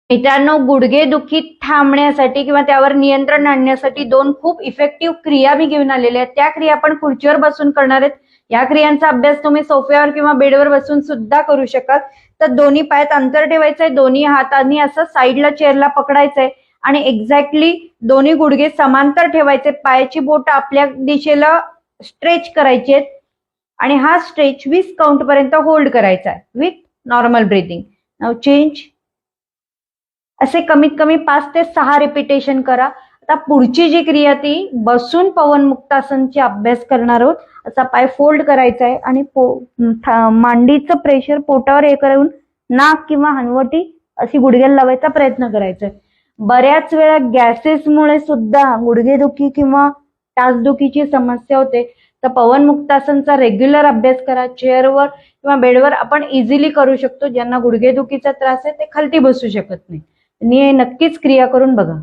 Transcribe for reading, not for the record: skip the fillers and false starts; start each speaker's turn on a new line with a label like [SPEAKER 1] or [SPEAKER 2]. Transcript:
[SPEAKER 1] मित्रांनो, गुडघेदुखी थांबण्यासाठी किंवा त्यावर नियंत्रण आणण्यासाठी 2 खूप इफेक्टिव्ह क्रिया मी घेऊन आलेल्या आहेत. त्या क्रिया आपण खुर्चीवर बसून करणार आहेत. या क्रियांचा अभ्यास तुम्ही सोफ्यावर किंवा बेडवर बसून सुद्धा करू शकाल. तर दोन्ही पायात अंतर ठेवायचंय, दोन्ही हातांनी असं साईडला चेअरला पकडायचंय आणि एक्झॅक्टली दोन्ही गुडघे समांतर ठेवायचे. पायाची बोट आपल्या दिशेला स्ट्रेच करायची आहेत आणि हा स्ट्रेच 20 काउंट पर्यंत होल्ड करायचा आहे with normal breathing. Now change. असे कमीत कमी 5 ते 6 रिपिटेशन करा. आता पुढची जी क्रिया ती बसून पवन मुक्तासनची अभ्यास करणार आहोत. असा पाय फोल्ड करायचा आहे आणि मांडीचं प्रेशर पोटावर हे करून नाक किंवा हनवटी अशी गुडघ्याला लावायचा प्रयत्न करायचा आहे. बऱ्याच वेळा गॅसेसमुळे सुद्धा गुडघेदुखी किंवा टाचदुखीची समस्या होते. तर पवन मुक्तासनचा रेग्युलर अभ्यास करा. चेअरवर किंवा बेडवर आपण इझिली करू शकतो. ज्यांना गुडघेदुखीचा त्रास आहे ते खालती बसू शकत नाही. नक्कीच क्रिया करून बघा.